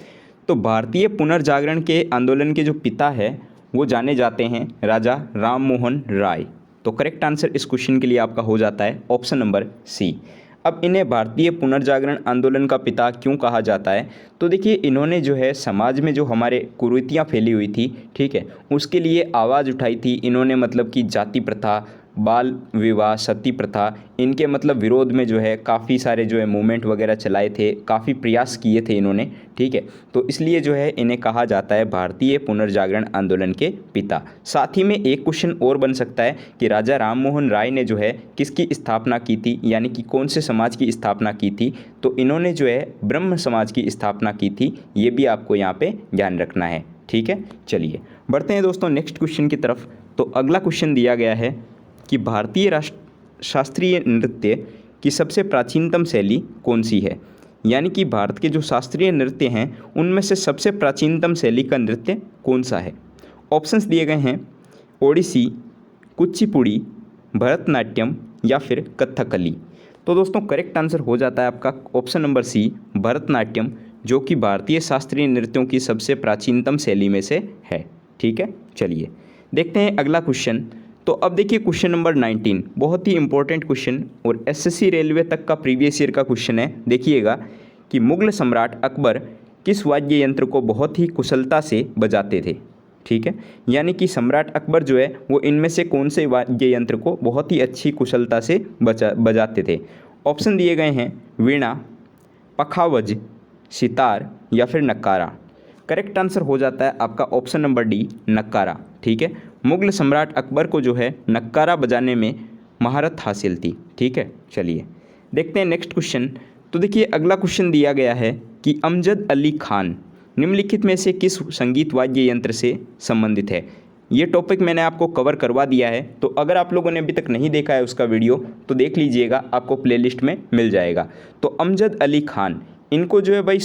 तो भारतीय पुनर्जागरण के आंदोलन के जो पिता है वो जाने जाते हैं राजा राम मोहन राय। तो करेक्ट आंसर इस क्वेश्चन के लिए आपका हो जाता है ऑप्शन नंबर सी। अब इन्हें भारतीय पुनर्जागरण आंदोलन का पिता क्यों कहा जाता है, तो देखिए इन्होंने जो है समाज में जो हमारे कुरीतियाँ फैली हुई थी, ठीक है, उसके लिए आवाज़ उठाई थी इन्होंने। मतलब कि जाति प्रथा, बाल विवाह, सती प्रथा, इनके मतलब विरोध में जो है काफ़ी सारे जो है मूवमेंट वगैरह चलाए थे, काफ़ी प्रयास किए थे इन्होंने, ठीक है। तो इसलिए जो है इन्हें कहा जाता है भारतीय पुनर्जागरण आंदोलन के पिता। साथ ही में एक क्वेश्चन और बन सकता है कि राजा राम मोहन राय ने जो है किसकी स्थापना की थी, यानी कि कौन से समाज की स्थापना की थी। तो इन्होंने जो है ब्रह्म समाज की स्थापना की थी, ये भी आपको यहाँ पे ध्यान रखना है, ठीक है। चलिए बढ़ते हैं दोस्तों नेक्स्ट क्वेश्चन की तरफ। तो अगला क्वेश्चन दिया गया है कि भारतीय शास्त्रीय नृत्य की सबसे प्राचीनतम शैली कौन सी है, यानी कि भारत के जो शास्त्रीय नृत्य हैं उनमें से सबसे प्राचीनतम शैली का नृत्य कौन सा है। ऑप्शंस दिए गए हैं ओडिसी, कुचिपुड़ी, भरतनाट्यम या फिर कथकली। तो दोस्तों करेक्ट आंसर हो जाता है आपका ऑप्शन नंबर सी, भरतनाट्यम, जो कि भारतीय शास्त्रीय नृत्यों की सबसे प्राचीनतम शैली में से है, ठीक है। चलिए देखते हैं अगला क्वेश्चन। तो अब देखिए क्वेश्चन नंबर 19, बहुत ही इंपॉर्टेंट क्वेश्चन और एसएससी रेलवे तक का प्रीवियस ईयर का क्वेश्चन है। देखिएगा कि मुगल सम्राट अकबर किस वाद्य यंत्र को बहुत ही कुशलता से बजाते थे, ठीक है। यानी कि सम्राट अकबर जो है वो इनमें से कौन से वाद्य यंत्र को बहुत ही अच्छी कुशलता से बजाते थे। ऑप्शन दिए गए हैं वीणा, पखावज, सितार या फिर नक्कारा। करेक्ट आंसर हो जाता है आपका ऑप्शन नंबर डी, नक्कारा, ठीक है। मुगल सम्राट अकबर को जो है नक्कारा बजाने में महारत हासिल थी, ठीक है। चलिए देखते हैं नेक्स्ट क्वेश्चन। तो देखिए अगला क्वेश्चन दिया गया है कि अमजद अली खान निम्नलिखित में से किस संगीत वाद्य यंत्र से संबंधित है। ये टॉपिक मैंने आपको कवर करवा दिया है, तो अगर आप लोगों ने अभी तक नहीं देखा है उसका वीडियो तो देख लीजिएगा, आपको प्लेलिस्ट में मिल जाएगा। तो अमजद अली खान, इनको जो है भाई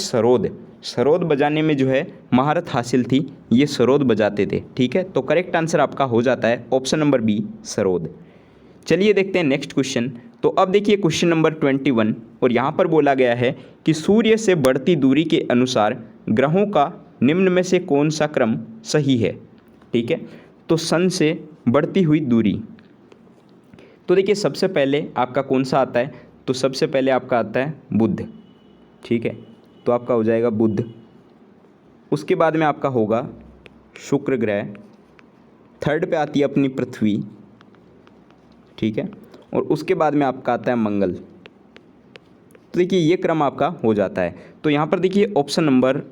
सरोद बजाने में जो है महारत हासिल थी, ये सरोद बजाते थे, ठीक है। तो करेक्ट आंसर आपका हो जाता है ऑप्शन नंबर बी, सरोद। चलिए देखते हैं नेक्स्ट क्वेश्चन। तो अब देखिए क्वेश्चन नंबर 21, और यहाँ पर बोला गया है कि सूर्य से बढ़ती दूरी के अनुसार ग्रहों का निम्न में से कौन सा क्रम सही है, ठीक है। तो सन से बढ़ती हुई दूरी, तो देखिए सबसे पहले आपका कौन सा आता है, तो सबसे पहले आपका आता है बुध, ठीक है, तो आपका हो जाएगा बुध। उसके बाद में आपका होगा शुक्र ग्रह, थर्ड पे आती है अपनी पृथ्वी, ठीक है, और उसके बाद में आपका आता है मंगल। तो देखिए ये क्रम आपका हो जाता है। तो यहाँ पर देखिए ऑप्शन नंबर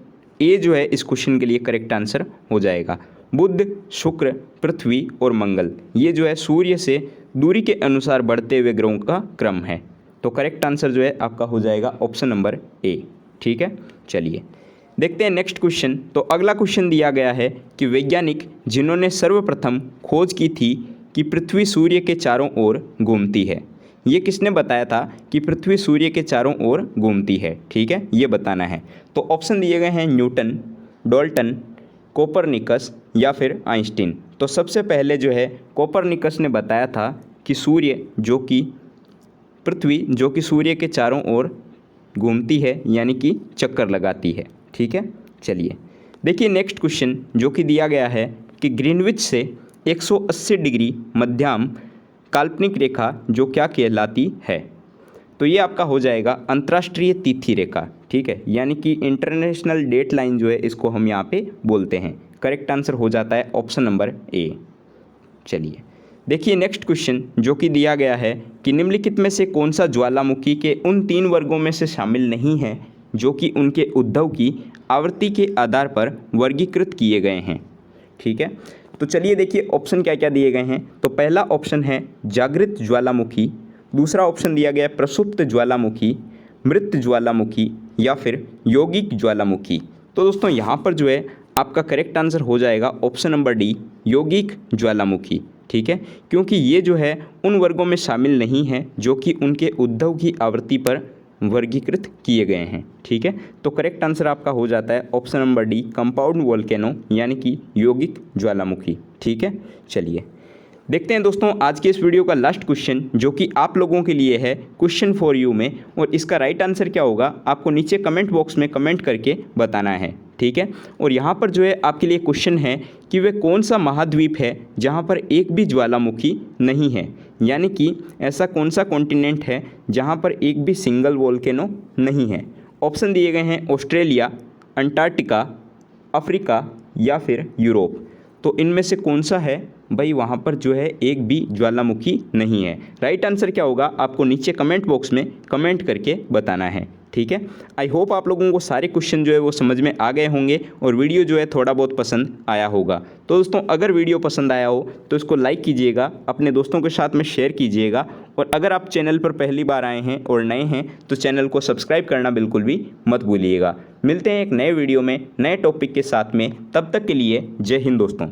ए जो है इस क्वेश्चन के लिए करेक्ट आंसर हो जाएगा। बुध, शुक्र, पृथ्वी और मंगल, ये जो है सूर्य से दूरी के अनुसार बढ़ते हुए ग्रहों का क्रम है। तो करेक्ट आंसर जो है आपका हो जाएगा ऑप्शन नंबर ए, ठीक है। चलिए देखते हैं नेक्स्ट क्वेश्चन। तो अगला क्वेश्चन दिया गया है कि वैज्ञानिक जिन्होंने सर्वप्रथम खोज की थी कि पृथ्वी सूर्य के चारों ओर घूमती है, ये किसने बताया था कि पृथ्वी सूर्य के चारों ओर घूमती है, ठीक है, ये बताना है। तो ऑप्शन दिए गए हैं न्यूटन, डाल्टन, कोपरनिकस या फिर आइंस्टीन। तो सबसे पहले जो है कोपरनिकस ने बताया था कि पृथ्वी जो कि सूर्य के चारों ओर घूमती है, यानी कि चक्कर लगाती है, ठीक है। चलिए देखिए नेक्स्ट क्वेश्चन जो कि दिया गया है कि ग्रीनविच से 180 डिग्री मध्याह्न काल्पनिक रेखा जो क्या कहलाती है। तो ये आपका हो जाएगा अंतर्राष्ट्रीय तिथि रेखा, ठीक है, यानी कि इंटरनेशनल डेट लाइन जो है इसको हम यहाँ पे बोलते हैं। करेक्ट आंसर हो जाता है ऑप्शन नंबर ए। चलिए देखिए नेक्स्ट क्वेश्चन जो कि दिया गया है कि निम्नलिखित में से कौन सा ज्वालामुखी के उन 3 वर्गों में से शामिल नहीं है जो कि उनके उद्भव की आवृत्ति के आधार पर वर्गीकृत किए गए हैं, ठीक है। तो चलिए देखिए ऑप्शन क्या क्या दिए गए हैं। तो पहला ऑप्शन है जागृत ज्वालामुखी, दूसरा ऑप्शन दिया गया है प्रसुप्त ज्वालामुखी, मृत ज्वालामुखी या फिर यौगिक ज्वालामुखी। तो दोस्तों यहाँ पर जो है आपका करेक्ट आंसर हो जाएगा ऑप्शन नंबर डी, यौगिक ज्वालामुखी, ठीक है, क्योंकि ये जो है उन वर्गों में शामिल नहीं है जो कि उनके उद्भव की आवृत्ति पर वर्गीकृत किए गए हैं, ठीक है। तो करेक्ट आंसर आपका हो जाता है option number D, compound volcano यानी कि यौगिक ज्वालामुखी, ठीक है। चलिए देखते हैं दोस्तों आज के इस वीडियो का लास्ट क्वेश्चन जो कि आप लोगों के लिए है क्वेश्चन फॉर यू में, और इसका राइट आंसर क्या होगा आपको नीचे कमेंट बॉक्स में कमेंट करके बताना है, ठीक है। और यहाँ पर जो है आपके लिए क्वेश्चन है कि वे कौन सा महाद्वीप है जहाँ पर एक भी ज्वालामुखी नहीं है, यानी कि ऐसा कौन सा कॉन्टिनेंट है जहाँ पर एक भी सिंगल वोल्केनो नहीं है। ऑप्शन दिए गए हैं ऑस्ट्रेलिया, अंटार्कटिका, अफ्रीका या फिर यूरोप। तो इनमें से कौन सा है भाई वहाँ पर जो है एक भी ज्वालामुखी नहीं है। राइट आंसर क्या होगा आपको नीचे कमेंट बॉक्स में कमेंट करके बताना है, ठीक है। आई होप आप लोगों को सारे क्वेश्चन जो है वो समझ में आ गए होंगे और वीडियो जो है थोड़ा बहुत पसंद आया होगा। तो दोस्तों अगर वीडियो पसंद आया हो तो इसको लाइक कीजिएगा, अपने दोस्तों के साथ में शेयर कीजिएगा, और अगर आप चैनल पर पहली बार आए हैं और नए हैं तो चैनल को सब्सक्राइब करना बिल्कुल भी मत भूलिएगा। मिलते हैं एक नए वीडियो में नए टॉपिक के साथ में, तब तक के लिए जय हिंद दोस्तों।